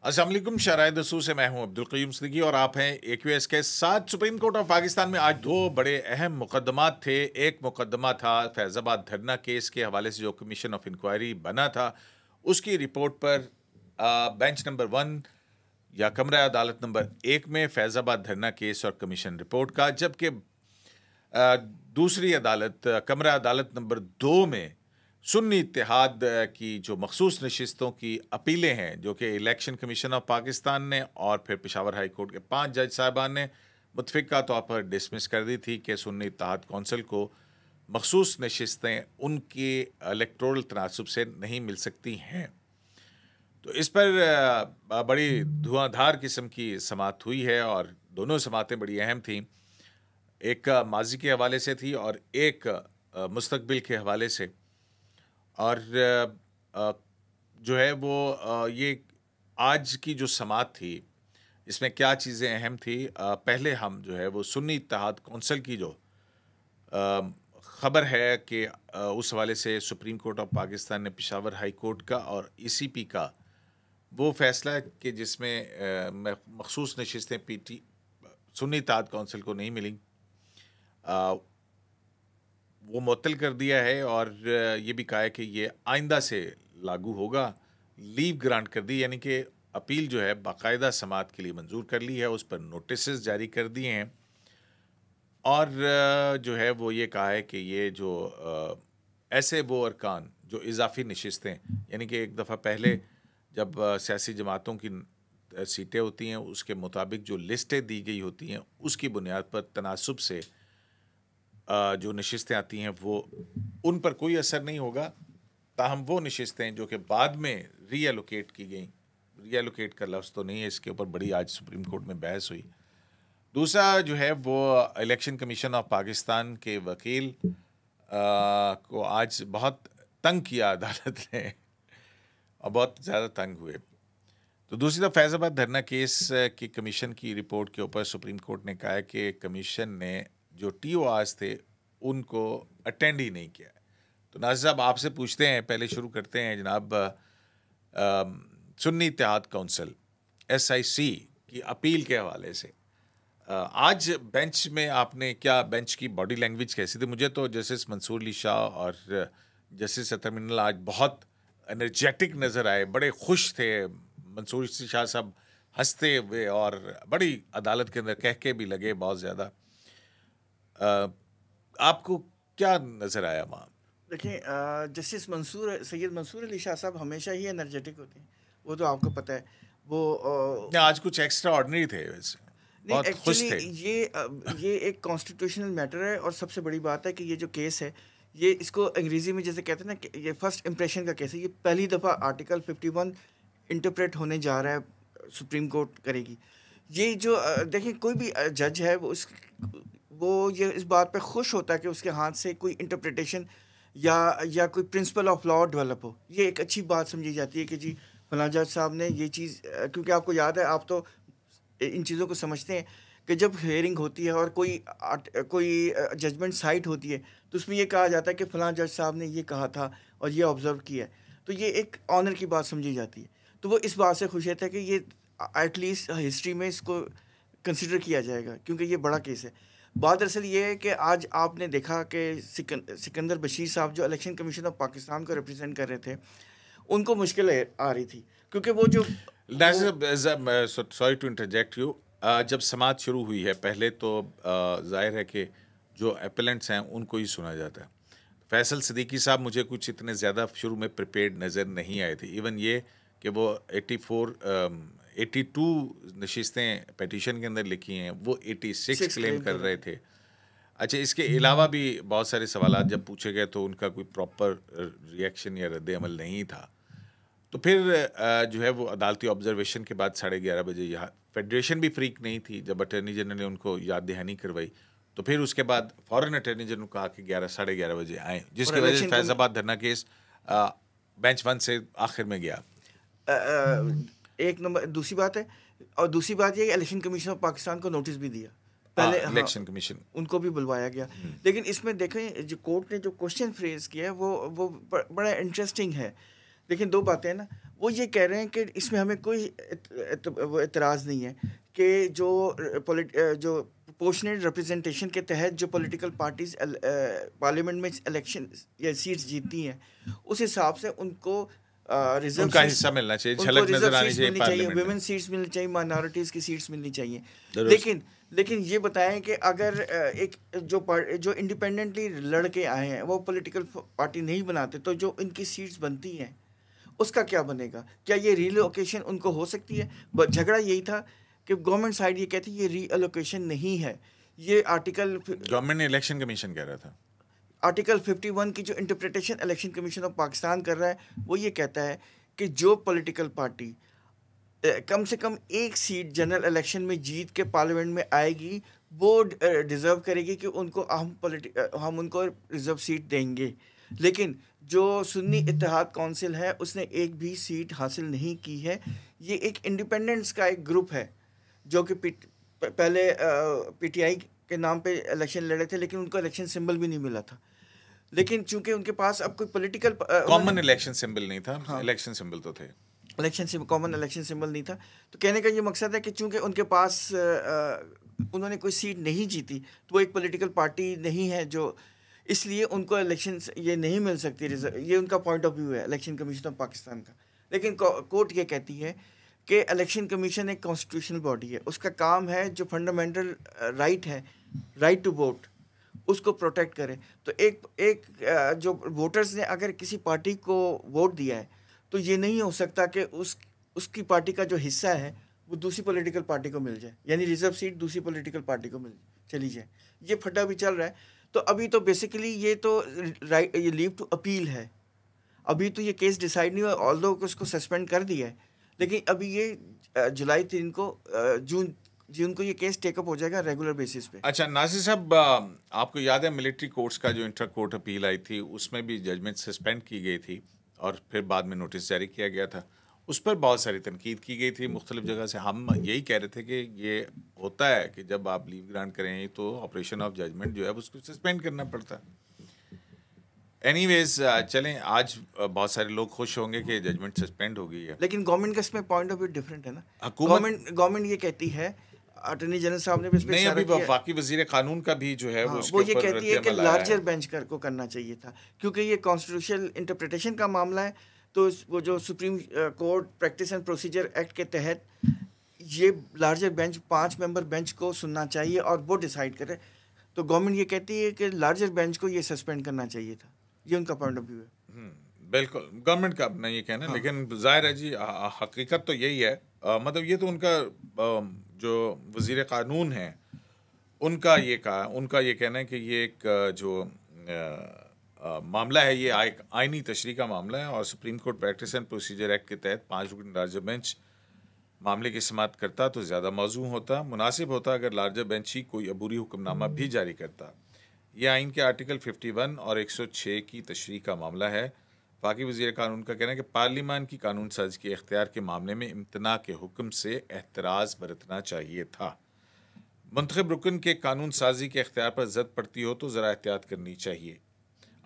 अस्सलाम वालेकुम। शराय दसूर से मैं हूं अब्दुल क़य्यूम सिद्दीकी और आप हैं AQS के साथ। सुप्रीम कोर्ट ऑफ पाकिस्तान में आज दो बड़े अहम मुकदमात थे। एक मुकदमा था फैज़ाबाद धरना केस के हवाले से जो कमीशन ऑफ इंक्वायरी बना था, उसकी रिपोर्ट पर बेंच नंबर 1 या कमरा अदालत नंबर 1 में फैज़ाबाद धरना केस और कमीशन रिपोर्ट का, जबकि दूसरी अदालत कमरा अदालत नंबर 2 में सुन्नी इत्तेहाद की जो मखसूस नशिस्तों की अपीलें हैं, जो कि इलेक्शन कमीशन ऑफ पाकिस्तान ने और फिर पेशावर हाई कोर्ट के 5 जज साहबान ने मुतफ़िक़ा तौर पर डिसमिस कर दी थी कि सुन्नी इत्तेहाद कौंसिल को मखसूस नशिस्तें उनके इलेक्टोरल तनासुब से नहीं मिल सकती हैं। तो इस पर बड़ी धुआंधार किस्म की समाअत हुई है और दोनों समाअतें बड़ी अहम थीं। एक माजी के हवाले से थी और एक मुस्तकबिल के हवाले से। और जो है वो ये आज की जो समाअत थी, इसमें क्या चीज़ें अहम थी। पहले हम जो है वो सुन्नी इत्तेहाद कौंसिल की जो ख़बर है कि उस हवाले से सुप्रीम कोर्ट ऑफ पाकिस्तान ने पेशावर हाई कोर्ट का और ECP का वो फैसला है कि जिसमें मखसूस नशिस्तें सुन्नी इत्तेहाद कौंसिल को नहीं मिली, वो मुअत्तल कर दिया है और ये भी कहा है कि ये आइंदा से लागू होगा। लीव ग्रांट कर दी, यानी कि अपील जो है बाकायदा समाअत के लिए मंजूर कर ली है, उस पर नोटिसेस जारी कर दिए हैं और जो है वो ये कहा है कि ये जो ऐसे वो अरकान जो इजाफी नशिस्तें, यानी कि एक दफ़ा पहले जब सियासी जमातों की सीटें होती हैं, उसके मुताबिक जो लिस्टें दी गई होती हैं, उसकी बुनियाद पर तनासुब से जो नशिस्तें आती हैं वो उन पर कोई असर नहीं होगा। ताहम वो नशिस्तें जो कि बाद में रीएलोकेट की गई, रीएलोकेट का लफ्ज़ तो नहीं है, इसके ऊपर बड़ी आज सुप्रीम कोर्ट में बहस हुई। दूसरा जो है वो इलेक्शन कमीशन ऑफ पाकिस्तान के वकील को आज बहुत तंग किया अदालत ने और बहुत ज़्यादा तंग हुए। तो दूसरी तरफ फैज़ाबाद धरना केस की कमीशन की रिपोर्ट के ऊपर सुप्रीम कोर्ट ने कहा है कि कमीशन ने जो TORs थे उनको अटेंड ही नहीं किया। तो नाज़िर साहब, आपसे पूछते हैं, पहले शुरू करते हैं जनाब सुन्नी इत्तेहाद कौंसिल SIC की अपील के हवाले से। आज बेंच में आपने क्या, बेंच की बॉडी लैंग्वेज कैसी थी? मुझे तो जस्टिस मंसूर अली शाह और जस्टिस अतर मिनल आज बहुत एनर्जेटिक नज़र आए, बड़े खुश थे। मंसूर अली शाह साहब हंसते हुए और बड़ी अदालत के अंदर कह के भी लगे बहुत ज़्यादा। आपको क्या नज़र आया वहाँ? देखिए, जस्टिस सैयद मंसूर अली शाह साहब हमेशा ही एनर्जेटिक होते हैं, वो तो आपको पता है। वो आज कुछ एक्स्ट्रा ऑर्डिनरी थे वैसे, नहीं, बहुत खुश एक्चुअली थे। ये एक कॉन्स्टिट्यूशनल मैटर है और सबसे बड़ी बात है कि ये जो केस है, ये इसको अंग्रेज़ी में जैसे कहते हैं ना कि ये फर्स्ट इंप्रेशन का केस है। ये पहली दफ़ा आर्टिकल 51 इंटरप्रेट होने जा रहा है, सुप्रीम कोर्ट करेगी। ये जो देखिए, कोई भी जज है वो ये इस बात पे खुश होता है कि उसके हाथ से कोई इंटरप्रिटेशन या कोई प्रिंसिपल ऑफ लॉ डेवलप हो। ये एक अच्छी बात समझी जाती है कि जी फलां जज साहब ने ये चीज़, क्योंकि आपको याद है, आप तो इन चीज़ों को समझते हैं कि जब हेयरिंग होती है और कोई जजमेंट साइट होती है, तो उसमें ये कहा जाता है कि फ़लाँ जज साहब ने ये कहा था और ये ऑब्ज़र्व किया है। तो ये एक ऑनर की बात समझी जाती है। तो वो इस बात से खुश थे कि ये एटलीस्ट हिस्ट्री में इसको कंसिडर किया जाएगा, क्योंकि ये बड़ा केस है। बात दरअसल ये है कि आज आपने देखा कि सिकंदर बशीर साहब जो इलेक्शन कमीशन ऑफ पाकिस्तान को रिप्रेजेंट कर रहे थे, उनको मुश्किल आ रही थी, क्योंकि वो जो सॉरी टू इंटरजेक्ट यू। जब समाअत शुरू हुई है, पहले तो जाहिर है कि जो अपेलेंट्स हैं उनको ही सुना जाता है। फैसल सिद्दीकी साहब मुझे कुछ इतने ज़्यादा शुरू में प्रिपेयर्ड नज़र नहीं आए थे। इवन ये कि वो 82 नशिस्तें पिटीशन के अंदर लिखी हैं, वो 86 क्लेम कर रहे थे। अच्छा, इसके अलावा भी बहुत सारे सवालात जब पूछे गए तो उनका कोई प्रॉपर रिएक्शन या रद्द अमल नहीं था। तो फिर जो है वो अदालती ऑब्जर्वेशन के बाद 11:30 बजे यहाँ फेडरेशन भी फ्रीक नहीं थी जब अटर्नी जनरल ने उनको याद दहानी करवाई। तो फिर उसके बाद फ़ौरन अटर्नी जनरल को कहा कि 11-11:30 बजे आएँ, जिसकी वजह से फैज़ाबाद धरना केस बेंच 1 से आखिर में गया। एक नंबर दूसरी बात है, और दूसरी बात ये, इलेक्शन कमीशन ऑफ पाकिस्तान को नोटिस भी दिया पहले। इलेक्शन कमीशन उनको भी बुलवाया गया। लेकिन इसमें देखें, जो कोर्ट ने जो क्वेश्चन फ्रेज किया है वो बड़ा इंटरेस्टिंग है। लेकिन दो बातें हैं ना, वो ये कह रहे हैं कि इसमें हमें कोई एतराज़ नहीं है कि जो प्रोपोर्शनेट रिप्रेजेंटेशन के तहत जो पॉलिटिकल पार्टीज पार्लियामेंट में इलेक्शन या सीट्स जीतती हैं, उस हिसाब से उनको रिजर्व उनका हिस्सा मिलना चाहिए, झलक नजर आनी चाहिए पार्लियामेंट में, वुमेन सीट्स मिलनी चाहिए, माइनॉरिटीज़ की सीट्स मिलनी चाहिए। लेकिन ये बताएं कि अगर एक जो इंडिपेंडेंटली लड़के आए हैं वो पॉलिटिकल पार्टी नहीं बनाते, तो जो इनकी सीट्स बनती हैं उसका क्या बनेगा? क्या ये रीलोकेशन उनको हो सकती है? झगड़ा यही था कि गवर्नमेंट साइड ये कहती है ये रीअलोकेशन नहीं है, ये आर्टिकल गवर्नमेंट ने इलेक्शन कमीशन कह रहा था, आर्टिकल 51 की जो interpretation election commission of Pakistan कर रहा है वो ये कहता है कि जो पॉलिटिकल पार्टी कम से कम एक सीट जनरल इलेक्शन में जीत के पार्लियामेंट में आएगी वो डिज़र्व करेगी कि उनको हम उनको रिजर्व सीट देंगे। लेकिन जो सुन्नी इत्तेहाद काउंसिल है उसने एक भी सीट हासिल नहीं की है। ये एक इंडिपेंडेंट्स का एक ग्रुप है जो कि पहले पीटीआई के नाम पे इलेक्शन लड़े थे, लेकिन उनको इलेक्शन सिंबल भी नहीं मिला था। लेकिन चूंकि उनके पास अब कोई पॉलिटिकल कॉमन इलेक्शन सिंबल नहीं था, हाँ, इलेक्शन सिंबल तो थे, कॉमन इलेक्शन सिंबल नहीं था। तो कहने का ये मकसद है कि चूंकि उनके पास उन्होंने कोई सीट नहीं जीती तो वो एक पॉलिटिकल पार्टी नहीं है, जो इसलिए उनको इलेक्शन ये नहीं मिल सकती। ये उनका पॉइंट ऑफ व्यू है इलेक्शन कमीशन ऑफ पाकिस्तान का। लेकिन कोर्ट ये कहती है कि इलेक्शन कमीशन एक कॉन्स्टिट्यूशनल बॉडी है, उसका काम है जो फंडामेंटल राइट है, राइट टू वोट, उसको प्रोटेक्ट करे। तो एक जो वोटर्स ने अगर किसी पार्टी को वोट दिया है तो ये नहीं हो सकता कि उसकी पार्टी का जो हिस्सा है वो दूसरी पॉलिटिकल पार्टी को मिल जाए, यानी रिजर्व सीट दूसरी पॉलिटिकल पार्टी को चली जाए। ये फटा भी चल रहा है। तो अभी तो बेसिकली ये तो ये लीव टू अपील है, अभी तो ये केस डिसाइड नहीं हुआ, ऑल्दो उसको सस्पेंड कर दिया है, लेकिन अभी ये जुलाई 3 को जून को ये केस टेकअप हो जाएगा रेगुलर बेसिस पे। अच्छा नासिर साहब, आपको याद है मिलिट्री कोर्ट्स का जो इंटर कोर्ट अपील आई थी उसमें भी जजमेंट सस्पेंड की गई थी और फिर बाद में नोटिस जारी किया गया था, उस पर बहुत सारी तनकीद की गई थी मुख्तलिफ जगह से। हम यही कह रहे थे कि ये होता है कि जब आप लीव ग्रांट करें तो ऑपरेशन ऑफ जजमेंट जो है उसको सस्पेंड करना पड़ता है। एनीवेज चलें, आज बहुत सारे लोग खुश होंगे कि जजमेंट सस्पेंड हो गई है, लेकिन गवर्नमेंट का इसमें पॉइंट ऑफ व्यू डिफरेंट है ना। गवर्नमेंट ये कहती है, अटॉर्नी जनरल साहब ने भी इस पे नहीं, अभी वफाकी वजीर कानून का भी जो है वो ये कहती है कि लार्जर बेंच को करना चाहिए था, क्योंकि ये कॉन्स्टिट्यूशनल इंटरप्रिटेशन का मामला है। तो वो जो supreme court practice and procedure act के तहत ये लार्जर बेंच 5 मेंबर बेंच को सुनना चाहिए और वो डिसाइड करे। तो गवर्नमेंट ये कहती है कि लार्जर बेंच को ये सस्पेंड करना चाहिए था, ये उनका पॉइंट ऑफ व्यू है। बिल्कुल गवर्नमेंट का अपना ये कहना है, लेकिन जाहिर है जी हकीकत तो यही है। मतलब ये तो उनका जो वजीर कानून है उनका ये कहना है कि ये एक जो मामला है ये आइनी तशरीह का मामला है और supreme court practice and procedure act के तहत 5 रुकनी लार्जर बेंच मामले की समाअत करता तो ज़्यादा मौजू होता, मुनासिब होता अगर लार्जर बेंच ही कोई अबूरी हुक्मनामा भी जारी करता। यह आइन के आर्टिकल 51 और 106 की तशरीह का मामला है। बाकी वज़ीर कानून का कहना है कि पार्लियामान की कानून साज के इख्तियार के मामले में इम्तना के हुक्म से एहतराज़ बरतना चाहिए था। मुंतखब रुकन के कानून साजी के इख्तियार पर जद पड़ती हो तो ज़रा एहतियात करनी चाहिए।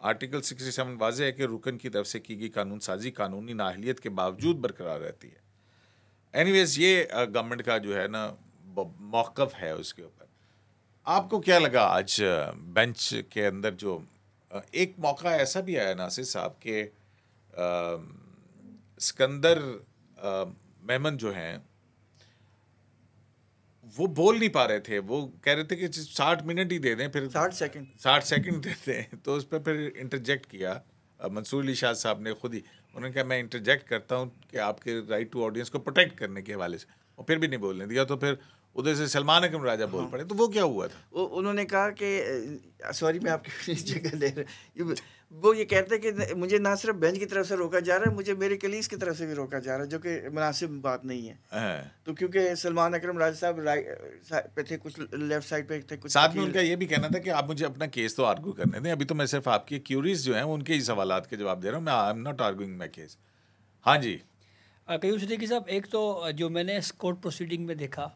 आर्टिकल 67 वाज़ेह है कि रुकन की तरफ से की गई कानून साजी कानूनी नाअहलियत के बावजूद बरकरार रहती है। एनीवेज ये गवर्नमेंट का जो है ना मौक़िफ़ है उसके ऊपर। आपको क्या लगा आज बेंच के अंदर जो एक मौका ऐसा भी आया नासिर साहब के सिकंदर मेमन जो हैं वो बोल नहीं पा रहे थे, वो कह रहे थे कि 60 मिनट ही दे दें, फिर 60 सेकंड दे दें। तो उस पर फिर इंटरजेक्ट किया मंसूर अली शाह साहब ने खुद ही, उन्होंने कहा मैं इंटरजेक्ट करता हूँ कि आपके राइट टू ऑडियंस को प्रोटेक्ट करने के हवाले से, और फिर भी नहीं बोलने दिया। तो फिर उधर से सलमान अकरम राजा बोल पड़े। तो वो क्या हुआ था? उन्होंने कहा कि सॉरी मैं आपकी जगह ले रहा, वो ये कहते हैं कि मुझे ना सिर्फ बेंच की तरफ से रोका जा रहा है, मुझे मेरे कलीग्स की तरफ से भी रोका जा रहा है, जो कि मुनासिब बात नहीं है। तो क्योंकि सलमान अकरम राजा साहब राइट पे थे, कुछ लेफ्ट साइड पे थे, कुछ साथ में उनका ये भी कहना था कि आप मुझे अपना केस तो आर्गू करने दें, अभी तो मैं सिर्फ आपकी क्यूरीज जो हैं उनके ही सवालात के जवाब दे रहा हूँ, मैं I am not arguing my case. हाँ जी कयूम सिद्दीकी साहब, एक तो जो मैंने कोर्ट प्रोसीडिंग में देखा,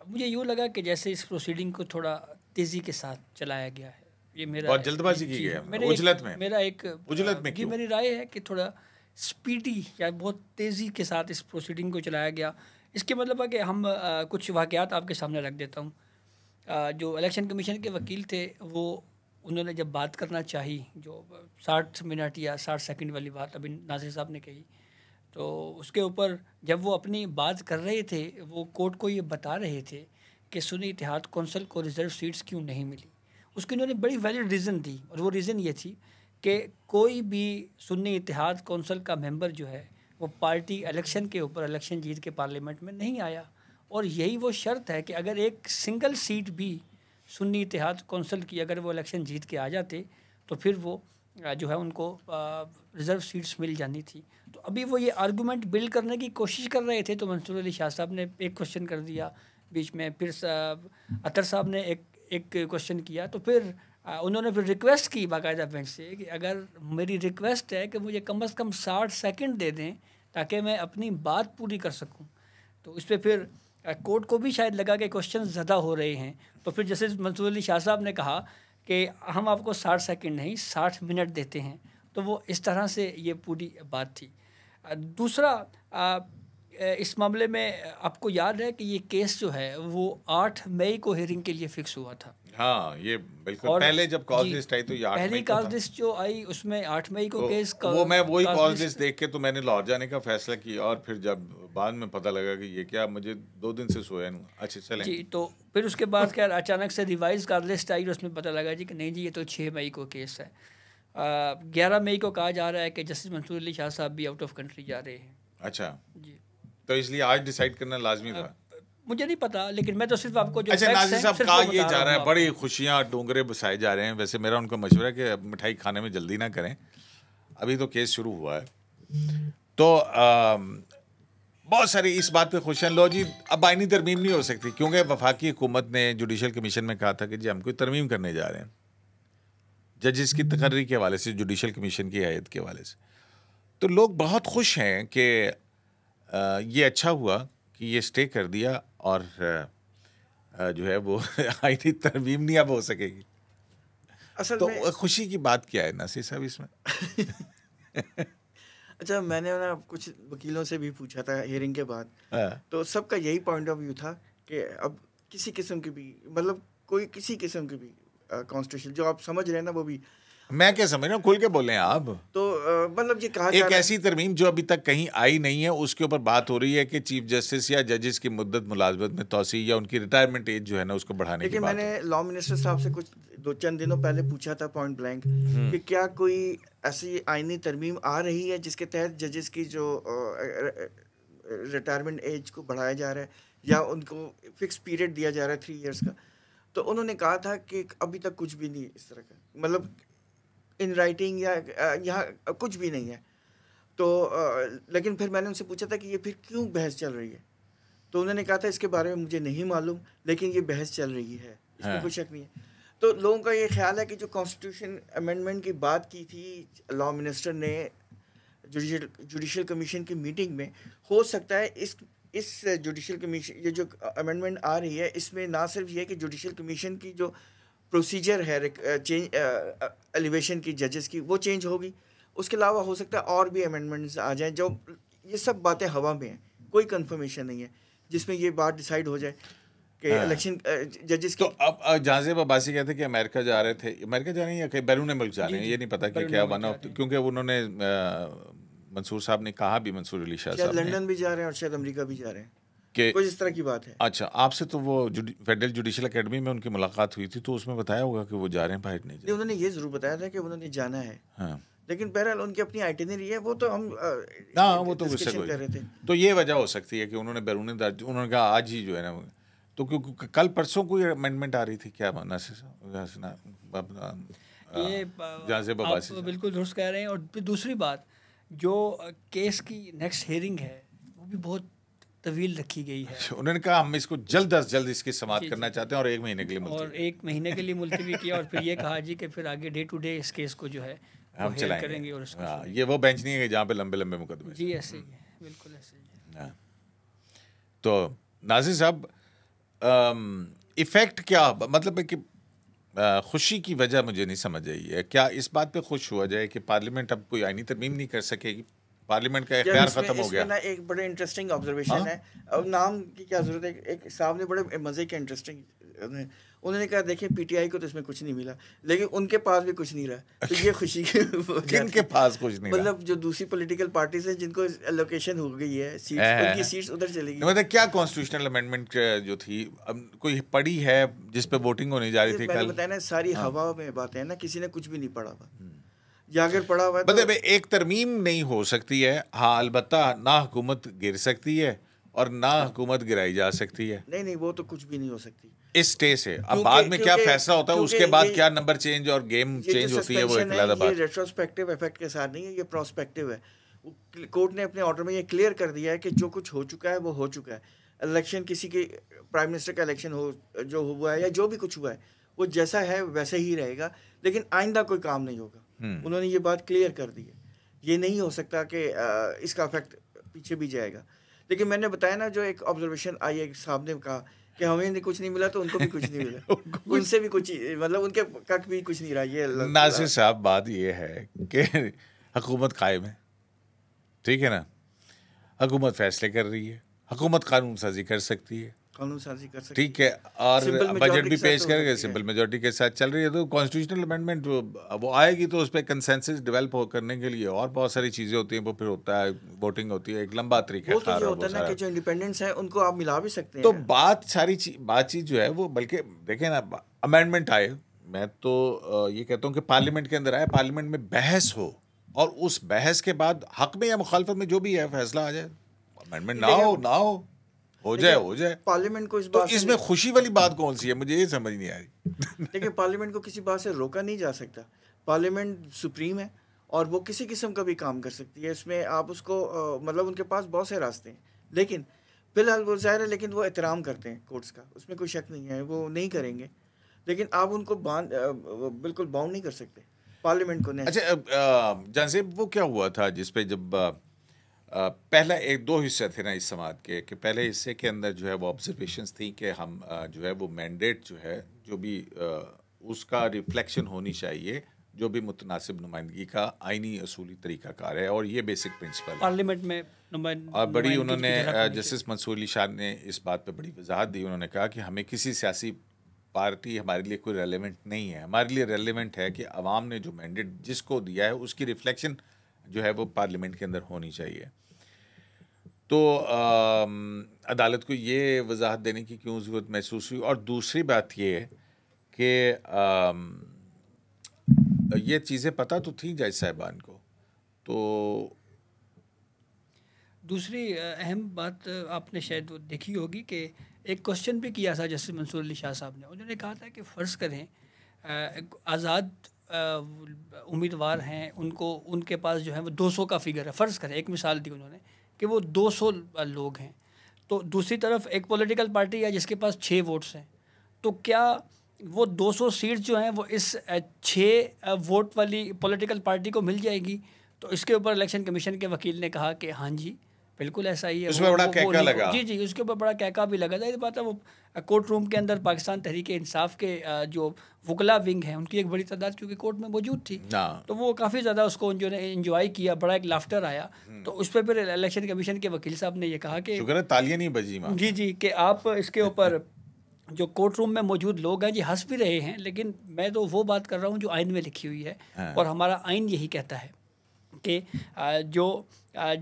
मुझे यूँ लगा कि जैसे इस प्रोसीडिंग को थोड़ा तेज़ी के साथ चलाया गया है। ये मेरा बहुत जल्दबाजी की गई है, उजलत में। मेरा एक उजलत में मेरी राय है कि थोड़ा स्पीडी या बहुत तेज़ी के साथ इस प्रोसीडिंग को चलाया गया। इसके मतलब है कि हम कुछ वाक़यात आपके सामने रख देता हूँ। जो इलेक्शन कमीशन के वकील थे वो उन्होंने जब बात करना चाही, जो 60 मिनट या 60 सेकंड वाली बात अभी नासिर साहब ने कही, तो उसके ऊपर जब वो अपनी बात कर रहे थे वो कोर्ट को ये बता रहे थे कि सुन्नी इत्तेहाद कौंसिल को रिज़र्व सीट्स क्यों नहीं मिली। उसकी उन्होंने बड़ी वैलिड रीज़न दी और वो रीज़न ये थी कि कोई भी सुन्नी इत्तेहाद कौंसिल का मेंबर जो है वो पार्टी इलेक्शन के ऊपर इलेक्शन जीत के पार्लियामेंट में नहीं आया, और यही वो शर्त है कि अगर एक सिंगल सीट भी सुन्नी इत्तेहाद कौंसिल की अगर वो इलेक्शन जीत के आ जाते तो फिर वो जो है उनको रिज़र्व सीट्स मिल जानी थी। तो अभी वो ये आर्गूमेंट बिल्ड करने की कोशिश कर रहे थे तो मंसूर अली शाह साहब ने एक क्वेश्चन कर दिया बीच में, फिर अतर साहब ने एक क्वेश्चन किया, तो फिर उन्होंने फिर रिक्वेस्ट की बाकायदा बेंच से कि अगर मेरी रिक्वेस्ट है कि मुझे कम से कम 60 सेकंड दे दें ताकि मैं अपनी बात पूरी कर सकूं। तो इस पर फिर कोर्ट को भी शायद लगा कि क्वेश्चन ज़्यादा हो रहे हैं, तो फिर जैसे मंसूर अली शाह साहब ने कहा कि हम आपको 60 सेकंड नहीं 60 मिनट देते हैं। तो वो इस तरह से ये पूरी बात थी। दूसरा, इस मामले में आपको याद है कि ये केस जो है वो 8 मई को हियरिंग के लिए फ़िक्स हुआ था। हाँ, ये बिल्कुल पहले जब कॉज लिस्ट आई तो ये 8 पहली मई को कॉज था। लिस्ट जो आई उसमें 8 मई को तो केस का वो मैं वही कॉज कॉज लिस्ट- लिस्ट देख के तो मैंने लाहौर जाने का फैसला किया, और फिर जब बाद में पता लगा कि ये क्या, मुझे 2 दिन से सोया नहीं। अच्छा चलें। जी, तो फिर उसके बाद क्या अचानक से रिवाइज कॉज लिस्ट आई और उसमें पता लगा जी कि नहीं जी ये तो 6 मई को केस है। 11 मई को कहा जा रहा है कि जस्टिस मंसूर अली शाह साहब भी आउट ऑफ कंट्री जा रहे हैं। अच्छा, जी, तो इसलिए आज डिसाइड करना लाजमी था। मुझे नहीं पता, लेकिन मैं तो सिर्फ आपको जो अच्छा, facts नाज़िर हैं, साहब सिर्फ कहा वो ये बता जा रहा है, हूँ बड़ी खुशियां डोंगरे बसाए जा रहे हैं। वैसे मेरा उनको मशवरा है कि मिठाई खाने में जल्दी ना करें, अभी तो केस शुरू हुआ है। तो बहुत सारी इस बात पे खुशियां लो जी, अब आईनी तरमीम नहीं हो सकती क्योंकि वफाकी हुकूमत ने जुडिशल कमीशन में कहा था कि जी हम कोई तरमीम करने जा रहे हैं जजेस की तकर्री के हवाले से, जुडिशल कमीशन की हैयत के हवाले से। तो लोग बहुत खुश हैं कि ये अच्छा हुआ कि ये स्टे कर दिया और जो है वो आईनी तरमीम नहीं अब हो सकेगी। असल तो में खुशी की बात क्या है नासिर साहब इसमें? अच्छा, मैंने ना कुछ वकीलों से भी पूछा था हियरिंग के बाद, हाँ। तो सबका यही पॉइंट ऑफ व्यू था कि अब किसी किस्म की भी, मतलब कोई किसी किस्म की भी कॉन्स्टिट्यूशन जो आप समझ रहे हैं ना, वो भी मैं क्या समझ रहा हूँ, खुल के बोलें आप। तो मतलब ये कहा जा एक रहा है ऐसी तरमीम जो अभी तक कहीं आई नहीं है, उसके ऊपर बात हो रही है कि चीफ जस्टिस या जजेस की मुद्दत मुलाजमत में तोसी या उनकी रिटायरमेंट एज जो है ना उसको बढ़ाने की लेकिन बात मैंने लॉ मिनिस्टर साहब से कुछ 2-3 दिनों पहले पूछा था पॉइंट ब्लैंक कि क्या कोई ऐसी आईनी तरमीम आ रही है जिसके तहत जजेस की जो रिटायरमेंट एज को बढ़ाया जा रहा है या उनको फिक्स पीरियड दिया जा रहा है 3 इयर्स का। तो उन्होंने कहा था कि अभी तक कुछ भी नहीं इस तरह का, मतलब इन राइटिंग या यहाँ कुछ भी नहीं है। तो लेकिन फिर मैंने उनसे पूछा था कि ये फिर क्यों बहस चल रही है, तो उन्होंने कहा था इसके बारे में मुझे नहीं मालूम, लेकिन ये बहस चल रही है, इसमें हाँ। कोई शक नहीं है। तो लोगों का ये ख्याल है कि जो कॉन्स्टिट्यूशन अमेंडमेंट की बात की थी लॉ मिनिस्टर ने जुडिशल कमीशन की मीटिंग में, हो सकता है इस जुडिशल कमीशन ये जो अमेंडमेंट आ रही है इसमें ना सिर्फ ये कि जुडिशल कमीशन की जो प्रोसीजर है चेंज एलिवेशन की जजेस की वो चेंज होगी, उसके अलावा हो सकता है और भी अमेंडमेंट्स आ जाएं। जो ये सब बातें हवा में हैं, कोई कंफर्मेशन नहीं है जिसमें ये बात डिसाइड हो जाए कि इलेक्शन जजेस तो की। अब जाज़ेब अब्बासी कहते हैं कि अमेरिका जा रहे थे, अमेरिका जा रहे हैं या कहीं बैरून मुल्क जा रहे हैं, ये नहीं पता कि क्या वन ऑफ, क्योंकि उन्होंने मंसूर साहब ने कहा भी, मंसूर अली शाह शायद साहब ने लंदन भी जा रहे हैं और शायद अमेरिका भी जा रहे हैं, कि कुछ इस तरह की बात है। अच्छा, आपसे तो वो फेडरल जुडिशल एकेडमी में उनकी मुलाकात हुई थी, तो उसमें बताया होगा कि वो जा रहे हैं, बाहर नहीं जा नहीं, उन्होंने ये ज़रूर बताया था कि उन्होंने जाना है, हाँ लेकिन बहरहाल उनकी अपनी आइटिनरी है, वो तो हम हाँ, वो तो डिस्कशन कर रहे थे। तो ये वजह हो सकती है कि उन्होंने बैरून, उन्होंने कहा आज ही जो है ना, तो क्योंकि कल परसों कोई अमेंडमेंट आ रही थी क्या नासिर साहब? ये जाज़ेब अब्बासी आप बिल्कुल दुरुस्त कह रहे हैं। और फिर दूसरी बात, जो केस की नेक्स्ट हियरिंग है वो भी बहुत तवील रखी गई है। उन्होंने कहा हम इसको जल्द अज जल्द इसकी समाप्त करना चाहते हैं और 1 महीने के लिए और मुलतवी 1 महीने के लिए मुलतवी किया और फिर ये कहा जी कि फिर आगे डे टू डे इस केस को जो है वो हम हेयर चलाएंगे। करेंगे और इसको हाँ, ये वो बेंच नहीं है कि जहाँ पे लंबे लंबे मुकदमे। जी ऐसे ही है, बिल्कुल ऐसे ही है। हाँ। तो नाज़िर साहब, इफ़ेक्ट क्या, मतलब है कि खुशी की वजह मुझे नहीं समझ आई है। क्या इस बात पे खुश हुआ जाए कि पार्लियामेंट अब कोई आईनी तरमीम नहीं कर सकेगी? पार्लियामेंट का यार इख्तियार इसमें खत्म हो इसमें गया। ना एक बड़े इंटरेस्टिंग ऑब्जर्वेशन हाँ? है। अब नाम की क्या जरूरत है, एक साहब ने बड़े मजे के इंटरेस्टिंग उन्होंने कहा देखिए पीटीआई को तो इसमें कुछ नहीं मिला, लेकिन उनके पास भी कुछ नहीं रहा, तो ये खुशी की बात किनके है। पास कुछ नहीं रहा? मतलब जो दूसरी पॉलिटिकल पार्टीज हैं जिनको एलोकेशन हो गई है सीट्स, उनकी सीट्स उधर चली गई। मतलब क्या कॉन्स्टिट्यूशनल अमेंडमेंट जो थी, अब कोई पड़ी है जिस पे वोटिंग होने जा रही ये थी मैंने कल? बताया ना, सारी हाँ। हवा में बातें हैं ना, किसी ने कुछ भी नहीं पढ़ा हुआ, या अगर पढ़ा हुआ है मतलब तो एक तरमीम नहीं हो सकती है, हाँ अलबत्ता ना हुकूमत गिर सकती है और ना हुकूमत गिराई जा सकती है नहीं, वो तो कुछ भी नहीं हो सकती इस स्टे से। अब क्योंकि- बाद में क्या क्योंकि- फैसला होता है, क्योंकि उसके बाद ये- क्या नंबर चेंज और गेम ये चेंज जो होती है, वो एक सस्पेंशन अलग है ये बात। रेट्रोस्पेक्टिव इफेक्ट के साथ नहीं है, ये प्रोस्पेक्टिव है। कोर्ट ने अपने ऑर्डर में ये क्लियर कर दिया है कि जो कुछ हो चुका है वो हो चुका है। इलेक्शन किसी के प्राइम मिनिस्टर का इलेक्शन हो जो हुआ है या जो भी कुछ हुआ है वो जैसा है वैसे ही रहेगा, लेकिन आइंदा कोई काम नहीं होगा। उन्होंने ये बात क्लियर कर दी है। ये नहीं हो सकता कि इसका इफेक्ट पीछे भी जाएगा। लेकिन मैंने बताया ना, जो एक ऑब्जर्वेशन आई है, साहब ने कहा कि हमें कुछ नहीं मिला तो उनको भी कुछ नहीं मिला उनसे भी कुछ, मतलब उनके कक भी कुछ नहीं रहा। ये नासिर साहब, बात ये है कि हुकूमत कायम है, ठीक है ना, हुकूमत फैसले कर रही है, हुकूमत कानून साजी कर सकती है, कानून साजी कर सकती ठीक है, और Simple बजट majority भी के साथ पेश हो करेंगे, सकती है। सिंपल मेजोरिटी के साथ चल रही है। तो कॉन्स्टिट्यूशनल अमेंडमेंट वो आएगी तो उस पर कंसेंसस डेवलप करने के लिए और बहुत सारी चीज़ें होती हैं, वो फिर होता है वोटिंग होती है, एक लंबा तरीका वो तो ये होता है ना कि जो इंडिपेंडेंट्स हैं उनको आप मिला भी सकते हैं। तो बातचीत जो है वो, बल्कि देखें ना, अमेंडमेंट आए, मैं तो ये कहता हूँ कि पार्लियामेंट के अंदर आए, पार्लियामेंट में बहस हो और उस बहस के बाद हक में या मुखालफत में जो भी है फैसला आ जाए। अमेंडमेंट ना हो जाए। पार्लियामेंट को इस तो बात से इसमें खुशी वाली बात कौन सी है, मुझे ये समझ नहीं आ रही। देखिए, पार्लियामेंट को किसी बात से रोका नहीं जा सकता। पार्लियामेंट सुप्रीम है और वो किसी किस्म का भी काम कर सकती है। इसमें आप उसको मतलब उनके पास बहुत से रास्ते हैं, लेकिन फिलहाल वो ज़ाहिर है, लेकिन वो एहतराम करते हैं कोर्ट्स का, उसमें कोई शक नहीं है, वो नहीं करेंगे। लेकिन आप उनको बिल्कुल बाउंड नहीं कर सकते पार्लियामेंट को। अच्छा जैसे वो क्या हुआ था जिसपे जब पहला एक दो हिस्से थे ना इस समात के, कि पहले हिस्से के अंदर जो है वो ऑब्जर्वेशंस थी कि हम जो है वो मैंडेट जो है जो भी उसका रिफ्लेक्शन होनी चाहिए जो भी मुतनासिब नुमाइंदगी का आइनी असूली तरीकाकार है, और ये बेसिक प्रिंसिपल पार्लियामेंट में और बड़ी उन्होंने जस्टिस मंसूर अली शाह ने इस बात पे बड़ी वजाहत दी। उन्होंने कहा कि हमें किसी सियासी पार्टी हमारे लिए कोई रेलेवेंट नहीं है, हमारे लिए रेलेवेंट है कि अवाम ने जो मैंडेट जिसको दिया है उसकी रिफ्लेक्शन जो है वो पार्लियामेंट के अंदर होनी चाहिए। तो अदालत को ये वजाहत देने की क्यों ज़रूरत महसूस हुई? और दूसरी बात ये है कि ये चीज़ें पता तो थी जज साहिबान को। तो दूसरी अहम बात आपने शायद वो देखी होगी कि एक क्वेश्चन भी किया था जस्टिस मंसूर अली शाह साहब ने। उन्होंने कहा था कि फ़र्ज़ करें आज़ाद उम्मीदवार हैं, उनको उनके पास जो है वो 200 का फिगर है, फ़र्ज़ करें, एक मिसाल दी उन्होंने कि वो 200 लोग हैं, तो दूसरी तरफ एक पॉलिटिकल पार्टी है जिसके पास 6 वोट्स हैं, तो क्या वो 200 सीट्स जो हैं वो इस 6 वोट वाली पॉलिटिकल पार्टी को मिल जाएगी? तो इसके ऊपर इलेक्शन कमीशन के वकील ने कहा कि हाँ जी बिल्कुल ऐसा ही है। उसमें बड़ा कहका लगा। जी, उसके ऊपर बड़ा कहका भी लगा था। ये बात है, वो कोर्ट रूम के अंदर पाकिस्तान तहरीक इंसाफ के जो वकला विंग हैं उनकी एक बड़ी तादाद क्योंकि कोर्ट में मौजूद थी, तो वो काफ़ी ज़्यादा उसको उन्होंने इंजॉय किया, बड़ा एक लाफ्टर आया। तो उस पर फिर इलेक्शन कमीशन के वकील साहब ने ये कहा कि तालियां नहीं बजी मां। जी कि आप इसके ऊपर जो कोर्ट रूम में मौजूद लोग हैं जी हंस भी रहे हैं, लेकिन मैं तो वो बात कर रहा हूँ जो आइन में लिखी हुई है। और हमारा आइन यही कहता है कि जो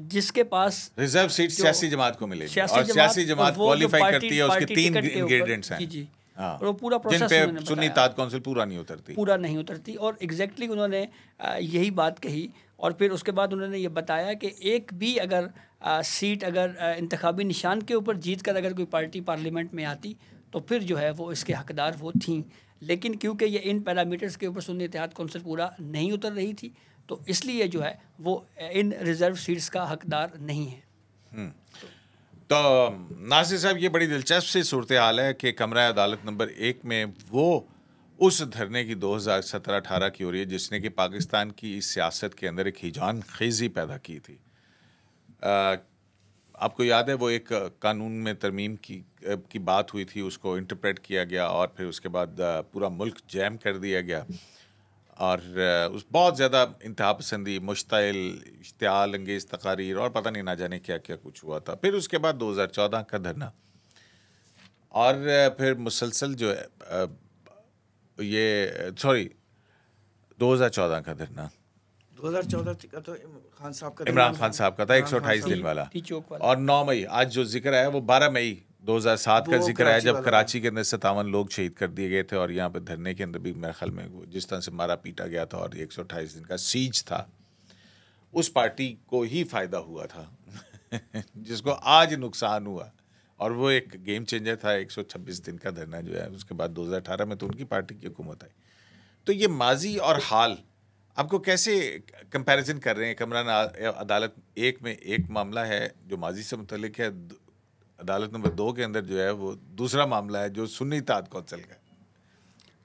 जिसके पास रिजर्व सीट सियासी जमात को मिलेगी और सियासी जमात क्वालिफाई करती है, उसके 3 इंग्रेडिएंट्स हैं। जी और वो पूरा प्रोसेस जिन पे सुन्नी ताद काउंसिल पूरा नहीं उतरती। और एग्जैक्टली उन्होंने यही बात कही। और फिर उसके बाद उन्होंने ये बताया कि एक भी अगर सीट अगर इंतखाबी निशान के ऊपर जीत कर अगर कोई पार्टी पार्लियामेंट में आती तो फिर जो है वो इसके हकदार वो थीं, लेकिन क्योंकि ये इन पैरामीटर्स के ऊपर सुन्नी इत्तेहाद काउंसिल पूरा नहीं उतर रही थी तो इसलिए जो है वो इन रिजर्व सीट्स का हकदार नहीं है। तो नासिर साहब, ये बड़ी दिलचस्प सी सूरत हाल है कि कमरा अदालत नंबर 1 में वो उस धरने की 2017-18 की हो रही है जिसने कि पाकिस्तान की इस सियासत के अंदर एक हिजान खेजी पैदा की थी। आपको याद है वो एक कानून में तरमीम की बात हुई थी, उसको इंटरप्रेट किया गया और फिर उसके बाद पूरा मुल्क जैम कर दिया गया। और उस बहुत ज़्यादा इंतहा पसंदी, मुश्ताइल, इश्तियाल अंगेज़ तकारीर और पता नहीं ना जाने क्या क्या कुछ हुआ था। फिर उसके बाद 2014 का धरना और फिर मुसलसल जो है ये 2014 का धरना 2014 का तो खान साहब का इमरान खान साहब का था, इमरान खान 128 साहब दिन वाला। टी चौक वाला। और 9 मई आज जो जिक्र आया वो 12 मई 2007 का वो जिक्र आया कराची जब वाला कराची के अंदर 57 लोग शहीद कर दिए गए थे और यहाँ पे धरने के अंदर भी मेरे ख्याल में वो जिस तरह से मारा पीटा गया था और 128 दिन का सीज था, उस पार्टी को ही फ़ायदा हुआ था जिसको आज नुकसान हुआ। और वो एक गेम चेंजर था 126 दिन का धरना जो है। उसके बाद 2018 में तो उनकी पार्टी की हुकूमत आई। तो ये माजी और हाल आपको कैसे कंपैरिजन कर रहे हैं? कमरान अदालत एक में एक मामला है जो माजी से मुतल्लिक है, अदालत नंबर 2 के अंदर जो है वो दूसरा मामला है जो सुन्नी इत्तेहाद कौंसिल का है।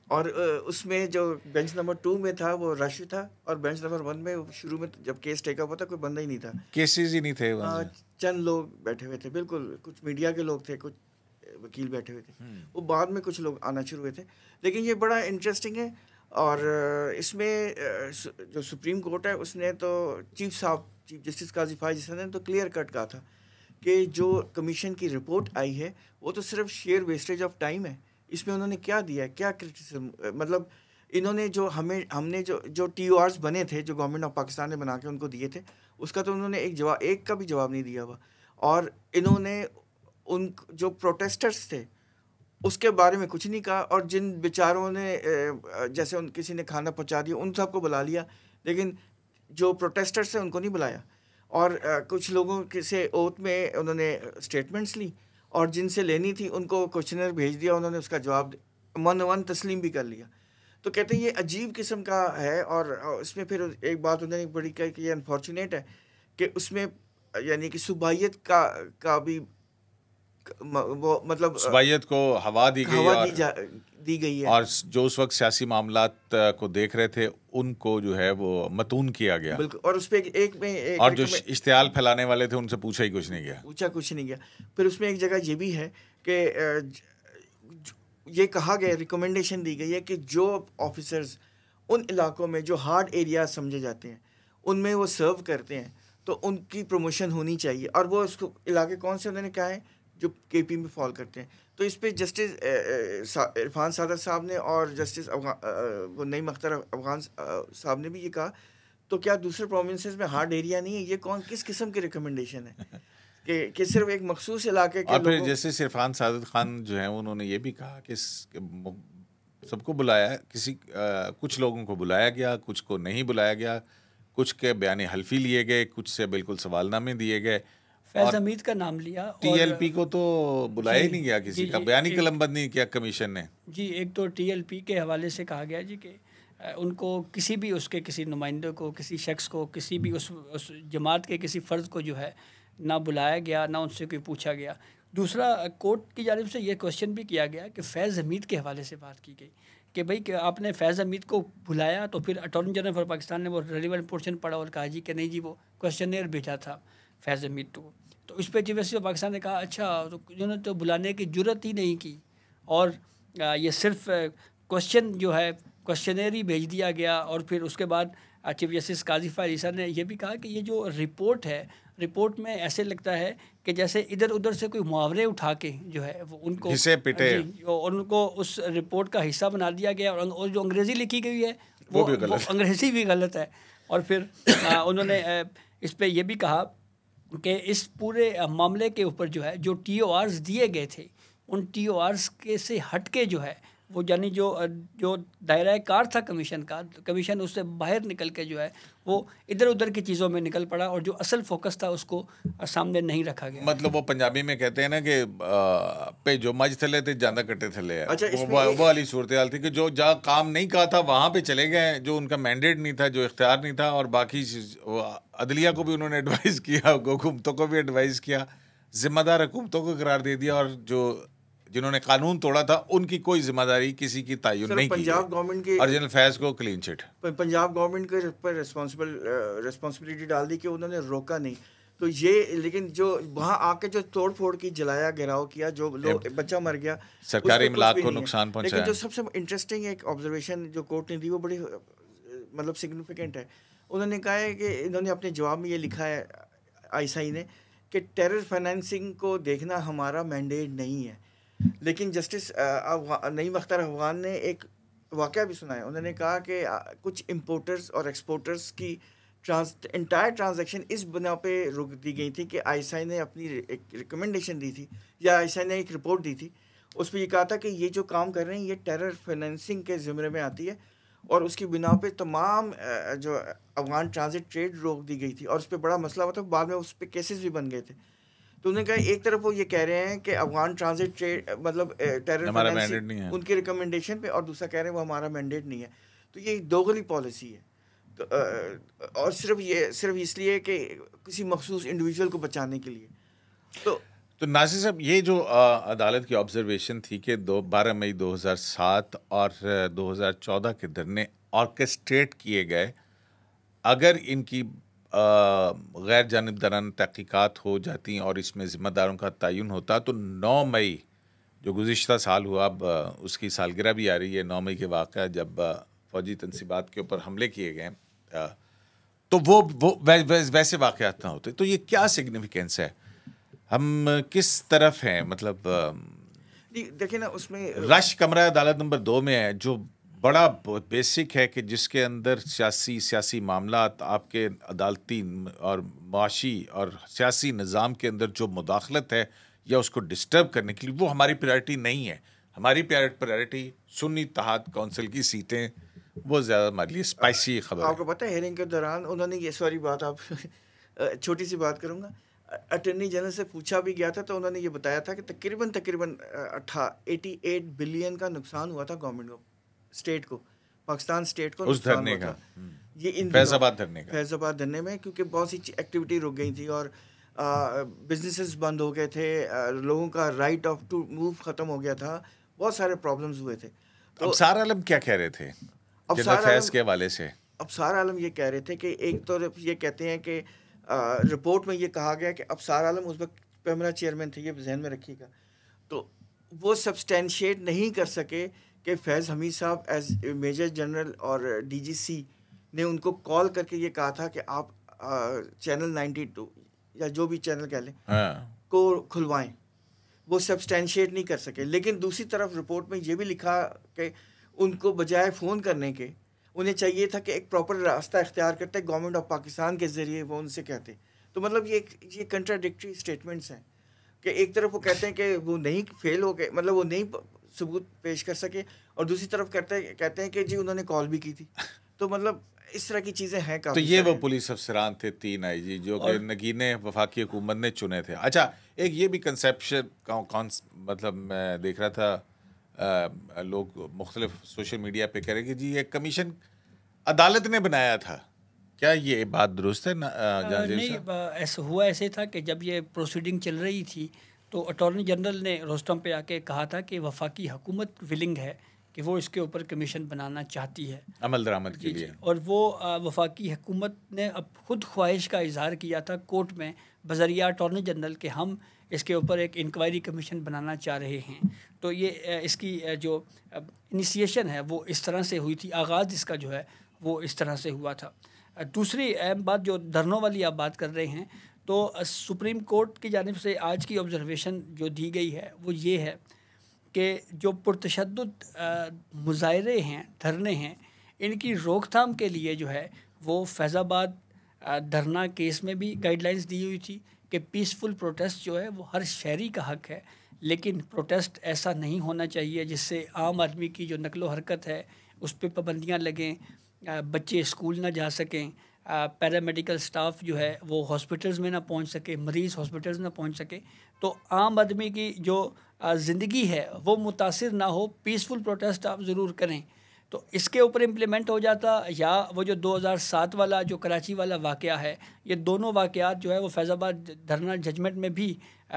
और उसमें जो बेंच नंबर 2 में था वो रश था और बेंच नंबर 1 में शुरू में जब केस टेक अप हुआ था कोई बंदा ही नहीं था, केसेस ही नहीं थे वहाँ से। चंद लोग बैठे हुए थे, बिल्कुल कुछ मीडिया के लोग थे, कुछ वकील बैठे हुए थे। वो बाद में कुछ लोग आना शुरू हुए थे। लेकिन ये बड़ा इंटरेस्टिंग है और इसमें जो सुप्रीम कोर्ट है उसने तो चीफ जस्टिस काजी फायज ने तो क्लियर कट कहा था कि जो कमीशन की रिपोर्ट आई है वो तो सिर्फ शेयर वेस्टेज ऑफ टाइम है। इसमें उन्होंने क्या दिया है, क्या क्रिटिसिज्म, मतलब इन्होंने जो हमने जो TORs बने थे जो गवर्नमेंट ऑफ पाकिस्तान ने बना के उनको दिए थे उसका तो उन्होंने एक का भी जवाब नहीं दिया हुआ। और इन्होंने उन जो प्रोटेस्टर्स थे उसके बारे में कुछ नहीं कहा। और जिन बेचारों ने जैसे उन किसी ने खाना पहुंचा दिया उन सबको बुला लिया, लेकिन जो प्रोटेस्टर्स थे उनको नहीं बुलाया। और कुछ लोगों के से ओथ में उन्होंने स्टेटमेंट्स ली और जिनसे लेनी थी उनको क्वेश्चनर भेज दिया, उन्होंने उसका जवाब 1-1 तस्लीम भी कर लिया। तो कहते हैं ये अजीब किस्म का है। और इसमें फिर एक बात उन्होंने बड़ी कही कि ये अनफॉर्चुनेट है कि उसमें यानी कि सुबाइयत का भी वो मतलब सुबाइयत को हवा दी गई दी गई है और जो उस वक्त सियासी मामलात को देख रहे थे उनको जो है वो मतून किया गया। बिल्कुल। और उस पे एक और जो इश्तियाल फैलाने वाले थे उनसे पूछा ही कुछ नहीं गया। फिर उसमें एक जगह ये भी है कि ये कहा गया, रिकमेंडेशन दी गई है कि जो ऑफिसर्स उन इलाकों में जो हार्ड एरिया समझे जाते हैं उनमें वो सर्व करते हैं तो उनकी प्रमोशन होनी चाहिए। और वो उसको इलाके कौन से उन्होंने कहा है जो KP में फॉल करते हैं। तो इस पे जस्टिस इरफान सादर साहब ने और जस्टिस वो नईम अख्तर अफगान साहब ने भी ये कहा। तो क्या दूसरे प्रोविंसेस में हार्ड एरिया नहीं है? ये किस किस्म की रिकमेंडेशन है कि सिर्फ एक मखसूस इलाके के और फिर जैसे इरफान सादर खान जो है उन्होंने ये भी कहा कि सबको बुलाया, कुछ लोगों को बुलाया गया, कुछ को नहीं बुलाया गया, कुछ के बयान हल्फी लिए गए, कुछ से बिल्कुल सवालनामे दिए गए। फैज़ हमीद का नाम लिया। TLP को तो बुलाया ही नहीं गया, किसी का बयान ही कलमबंद नहीं किया कमीशन ने। जी, एक तो TLP के हवाले से कहा गया जी कि उनको किसी भी उसके किसी नुमाइंदे को, किसी शख्स को, किसी भी उस जमात के किसी फ़र्द को जो है ना बुलाया गया, ना उनसे कोई पूछा गया। दूसरा, कोर्ट की जानिब से ये क्वेश्चन भी किया गया कि फैज़ हमीद के हवाले से बात की गई कि भाई कि आपने फैज़ हमीद को बुलाया, तो फिर अटॉर्नी जनरल फॉर पाकिस्तान ने वो रेलिवेंट पोर्शन पढ़ा और कहा जी कि नहीं जी वो क्वेश्चनेयर भेजा था फैज़ हमीद को। तो इस पर चीफ जस्टिस पाकिस्तान ने कहा अच्छा, तो उन्होंने तो बुलाने की जुर्रत ही नहीं की और ये सिर्फ क्वेश्चन जो है क्वेश्चनेयर ही भेज दिया गया। और फिर उसके बाद चीफ जस्टिस काजी फायज ने यह भी कहा कि ये जो रिपोर्ट है, रिपोर्ट में ऐसे लगता है कि जैसे इधर उधर से कोई मुहावरे उठा के जो है वो उनको हिस्से पिटे और उनको उस रिपोर्ट का हिस्सा बना दिया गया। और जो अंग्रेज़ी लिखी गई है वो अंग्रेज़ी भी गलत है। और फिर उन्होंने इस पर यह भी कहा कि इस पूरे मामले के ऊपर जो है जो TORs दिए गए थे उन TORs के से हट के जो है वो यानी जो दायरा कार था कमीशन का, कमीशन उससे बाहर निकल के जो है वो इधर उधर की चीज़ों में निकल पड़ा और जो असल फोकस था उसको सामने नहीं रखा गया। मतलब वो पंजाबी में कहते हैं ना कि पे जो मज थले थे ज्यादा कट्टे थले है। अच्छा, वो वाली सूरत हाल थी कि जो जहाँ काम नहीं कहा था वहाँ पे चले गए, जो उनका मैंडेट नहीं था, जो इख्तियार नहीं था। और बाकी अदलिया को भी उन्होंने एडवाइस किया, हुकूमतों को भी एडवाइस किया, जिम्मेदार हुकूमतों को करार दे दिया और जो जिन्होंने कानून तोड़ा था उनकी कोई जिम्मेदारी किसी की तायुन नहीं की। पंजाब गवर्नमेंट की और जनरल फैज को क्लीन चिट पंजाब गवर्नमेंट के पर रिस्पॉन्सिबिलिटी डाल दी कि उन्होंने रोका नहीं। तो ये लेकिन जो वहाँ आके जो तोड़ फोड़ की, जलाया गिराव किया, जो लोग बच्चा मर गया, सरकारी इमलाक को नुकसान पहुंचाया। लेकिन जो सबसे इंटरेस्टिंग एक ऑब्जर्वेशन जो कोर्ट ने दी वो बड़ी मतलब सिग्निफिकेंट है। उन्होंने कहा है कि इन्होंने अपने जवाब में ये लिखा है आईएसआई ने कि टेरर फाइनेंसिंग को देखना हमारा मैंडेट नहीं है। लेकिन जस्टिस नईम अख्तर अफगान ने एक वाक़या भी सुनाया। उन्होंने कहा कि कुछ इंपोर्टर्स और एक्सपोर्टर्स की इंटायर ट्रांजैक्शन इस बिना पे रोक दी गई थी कि आईएसआई ने अपनी एक रिकमेंडेशन दी थी या आईएसआई ने एक रिपोर्ट दी थी, उस पर यह कहा था कि ये जो काम कर रहे हैं ये टेरर फाइनेंसिंग के ज़िम्मे में आती है, और उसकी बिना पे तमाम जो अफगान ट्रांजिट ट्रेड रोक दी गई थी और उस पर बड़ा मसला हुआ था। बाद में उस पर केसेस भी बन गए थे। तो उन्होंने कहा एक तरफ वो ये कह रहे हैं कि अफगान ट्रांजिट ट्रेड मतलब टेरर फाइनेंसिंग उनकी रिकमेंडेशन पे, और दूसरा कह रहे हैं वो हमारा मैंडेट नहीं है। तो ये दोगली पॉलिसी है। तो और सिर्फ इसलिए कि किसी मखसूस इंडिविजुअल को बचाने के लिए। तो नासिर साहब, ये जो अदालत की ऑब्जर्वेशन थी कि 12 मई 2007 और 2014 के धरने ऑर्केस्ट्रेट किए गए, अगर इनकी गैर जानिबदाराना तहकीकात हो जाती और इसमें ज़िम्मेदारों का तयन होता, तो 9 मई जो गुज़िश्ता साल हुआ, अब उसकी सालगिरह भी आ रही है, 9 मई के वाक़या जब फ़ौजी तनसीबात के ऊपर हमले किए गए, तो वो वैसे वाक़यात ना होते। तो ये क्या सिग्निफिकेंस है, हम किस तरफ हैं? मतलब देखिए ना, उसमें रश कमरा अदालत नंबर 2 में है, जो बड़ा बेसिक है कि जिसके अंदर सियासी मामलात, आपके अदालती और माशी और सियासी निज़ाम के अंदर जो मुदाखलत है या उसको डिस्टर्ब करने के लिए, वो हमारी प्रायोरिटी नहीं है। हमारी प्रायोरिटी सुन्नी इत्तेहाद काउंसिल की सीटें, वो ज़्यादा हमारे लिए स्पाइसी खबर है। आपको पता है हेयरिंग के दौरान उन्होंने ये सारी बात, आप छोटी सी बात करूँगा, अटर्नी जनरल से पूछा भी गया था तो उन्होंने ये बताया था कि तकरीबन 88 बिलियन का नुकसान हुआ था गवर्नमेंट को, स्टेट को, पाकिस्तान स्टेट को उस धरने का, ये इन फैज़ाबाद धरने में, क्योंकि बहुत सी एक्टिविटी रुक गई थी और बिजनेसेस बंद हो गए थे, लोगों का राइट ऑफ टू मूव ख़त्म हो गया था, बहुत सारे प्रॉब्लम्स हुए थे। तो अब सारा आलम क्या कह रहे थे फैज़ के हवाले से? अब सारा आलम ये कह रहे थे कि एक तो ये कहते हैं कि रिपोर्ट में ये कहा गया कि अब सारा आलम उस वक्त पैमरा चेयरमैन थे, ये जहन में रखिएगा, तो वो सब्सटेंशिएट नहीं कर सके कि फैज़ हमीद साहब एज मेजर जनरल और डीजीसी ने उनको कॉल करके ये कहा था कि आप चैनल 92 या जो भी चैनल कह लें को खुलवाएं। वो सब्सटेंशिएट नहीं कर सके। लेकिन दूसरी तरफ रिपोर्ट में ये भी लिखा कि उनको बजाय फ़ोन करने के उन्हें चाहिए था कि एक प्रॉपर रास्ता इख्तियार करते गवर्नमेंट ऑफ पाकिस्तान के ज़रिए वो उनसे कहते। तो मतलब ये कंट्राडिक्टरी स्टेटमेंट्स हैं कि एक तरफ वो कहते हैं कि वो नहीं फेल हो गए, मतलब वो नहीं सबूत पेश कर सके, और दूसरी तरफ कहते हैं कि जी उन्होंने कॉल भी की थी। तो मतलब इस तरह की चीज़ें हैं काफ़ी। तो ये वो पुलिस अफसरान थे 3 IG जो कि नगीने वफाकी हुकूमत ने चुने थे। अच्छा, एक ये भी कंसेप्शन मतलब मैं देख रहा था, लोग मुख्तलिफ सोशल मीडिया पे कह रहे कि जी ये कमीशन अदालत ने बनाया था, क्या ये बात दुरुस्त है? नहीं, ऐसा हुआ ऐसे था कि जब ये प्रोसीडिंग चल रही थी तो अटॉर्नी जनरल ने रोस्टम पे आके कहा था कि वफाकी हुकूमत विलिंग है कि वो इसके ऊपर कमीशन बनाना चाहती है अमल दरामद के लिए, और वो वफाकी हुकूमत ने अब खुद ख्वाहिश का इजहार किया था कोर्ट में बज़रिया अटॉर्नी जनरल के हम इसके ऊपर एक इंक्वायरी कमीशन बनाना चाह रहे हैं। तो ये इसकी जो इनिशिएशन है वो इस तरह से हुई थी, आगाज़ इसका जो है वो इस तरह से हुआ था। दूसरी अहम बात जो धरनों वाली आप बात कर रहे हैं, तो सुप्रीम कोर्ट की जानिब से आज की ऑब्जर्वेशन जो दी गई है वो ये है कि जो पुरतशद्दुद मुजाहरे हैं, धरने हैं, इनकी रोकथाम के लिए जो है वो फैज़ाबाद धरना केस में भी गाइडलाइंस दी हुई थी कि पीसफुल प्रोटेस्ट जो है वो हर शहरी का हक है, लेकिन प्रोटेस्ट ऐसा नहीं होना चाहिए जिससे आम आदमी की जो नकलो हरकत है उस पर पाबंदियाँ लगें, बच्चे स्कूल ना जा सकें, पैरामेडिकल स्टाफ जो है वो हॉस्पिटल्स में ना पहुंच सके, मरीज़ हॉस्पिटल्स ना पहुंच सके, तो आम आदमी की जो ज़िंदगी है वो मुतासिर ना हो। पीसफुल प्रोटेस्ट आप ज़रूर करें। तो इसके ऊपर इम्प्लीमेंट हो जाता, या वो जो 2007 वाला जो कराची वाला वाक़या है, ये दोनों वाक़यात जो है वो फैज़ाबाद धरना जजमेंट में भी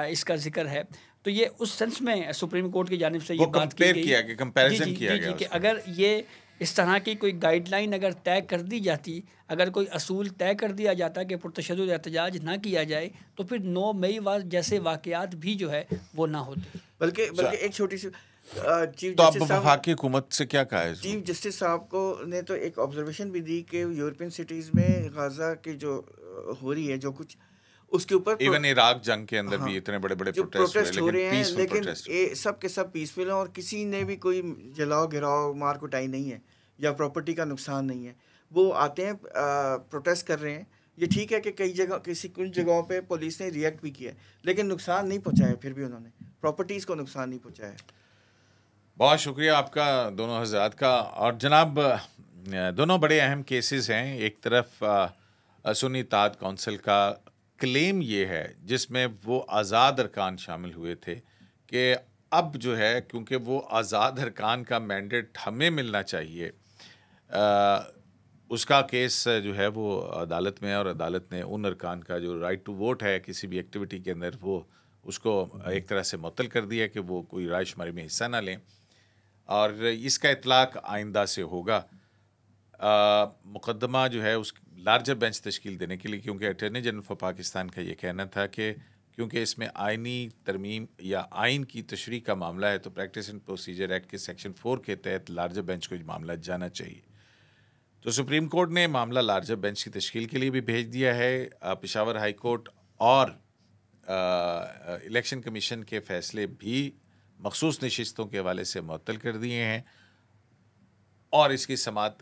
इसका जिक्र है। तो ये उस सेंस में सुप्रीम कोर्ट की जानिब से ये बात की गई, कंपैरिजन किया गया कि अगर ये इस तरह की कोई गाइडलाइन अगर तय कर दी जाती, अगर कोई असूल तय कर दिया जाता कि पुरतशद्दुद एहतजाज ना किया जाए, तो फिर 9 मई जैसे वाक़यात भी जो है वो ना होते। बल्कि एक छोटी सी चीफ तो अब जस्टिस साहब वफाकी हुकूमत से क्या कहा है इसको? चीफ जस्टिस साहब को ने तो एक ऑब्जर्वेशन भी दी कि यूरोपियन सिटीज़ में गाज़ा की जो हो रही है जो कुछ उसके ऊपर इवन इराक जंग के अंदर भी हाँ, इतने बड़े बड़े जो प्रोटेस्ट हुए, प्रोटेस्ट हो लेकिन रहे हैं, पीसफुल लेकिन प्रोटेस्ट। ये सब के सब पीसफुल हैं और किसी ने भी कोई जलाओ गिराओ मार कुटाई नहीं है या प्रॉपर्टी का नुकसान नहीं है। वो आते हैं, प्रोटेस्ट कर रहे हैं। ये ठीक है कि कई जगह कुछ जगहों पे पुलिस ने रिएक्ट भी किया है, लेकिन नुकसान नहीं पहुंचाया, फिर भी उन्होंने प्रॉपर्टीज़ को नुकसान नहीं पहुंचाया। बहुत शुक्रिया आपका दोनों हजरात का। और जनाब, दोनों बड़े अहम केसेस हैं। एक तरफ सुन्नी इत्तेहाद कौंसिल का क्लेम ये है जिसमें वो आज़ाद अरकान शामिल हुए थे कि अब जो है, क्योंकि वो आज़ाद अरकान का मैंडेट हमें मिलना चाहिए, उसका केस जो है वो अदालत में है और अदालत ने उन अरकान का जो राइट टू वोट है किसी भी एक्टिविटी के अंदर, वो उसको एक तरह से मुअत्तल कर दिया कि वो कोई रायशुमारी में हिस्सा ना लें और इसका इतलाक आइंदा से होगा। मुकदमा जो है उस लार्जर बेंच तश्कील देने के लिए, क्योंकि अटॉर्नी जनरल फॉर पाकिस्तान का ये कहना था कि क्योंकि इसमें आइनी तरमीम या आइन की तशरीह का मामला है तो प्रैक्टिस एंड प्रोसीजर एक्ट के सेक्शन 4 के तहत लार्जर बेंच को ये मामला जाना चाहिए। तो सुप्रीम कोर्ट ने मामला लार्जर बेंच की तश्कील के लिए भी भेज दिया है। पेशावर हाई कोर्ट और इलेक्शन कमीशन के फ़ैसले भी मखसूस नशिस्तों के हवाले से मुअत्तल कर दिए हैं और इसकी समाअत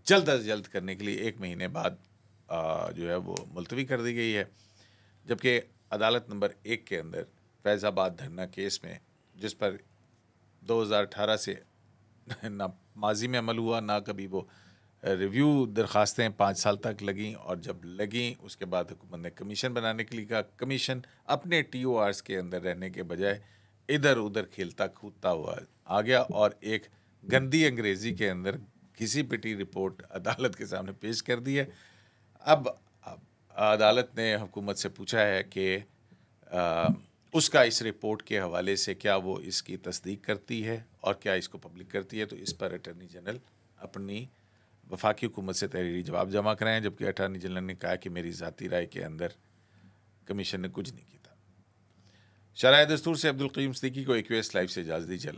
जल्द अज जल्द करने के लिए 1 महीने बाद जो है वो मुलतवी कर दी गई है। जबकि अदालत नंबर 1 के अंदर फैज़ाबाद धरना केस में, जिस पर 2018 से ना माजी में अमल हुआ ना कभी वो रिव्यू दरख्वास्तें 5 साल तक लगीं, और जब लगीं उसके बाद हुकूमत ने कमीशन बनाने के लिए कहा। कमीशन अपने TORs के अंदर रहने के बजाय इधर उधर खेलता कूदता हुआ आ गया और एक गंदी अंग्रेज़ी के अंदर घिसी पिटी रिपोर्ट अदालत के सामने पेश कर दी है। अब अदालत ने हुकूमत से पूछा है कि उसका इस रिपोर्ट के हवाले से क्या वो इसकी तस्दीक करती है और क्या इसको पब्लिक करती है। तो इस पर अटॉर्नी जनरल अपनी वफाकी हुकूमत से तहरीरी जवाब जमा कराएं, जबकि अटॉर्नी जनरल ने कहा कि मेरी ज़ाती राय के अंदर कमीशन ने कुछ नहीं किया। शरह दस्तूर से अब्दुल क़य्यूम सिद्दीकी को AQS लाइव से इजाज़त दीजिए।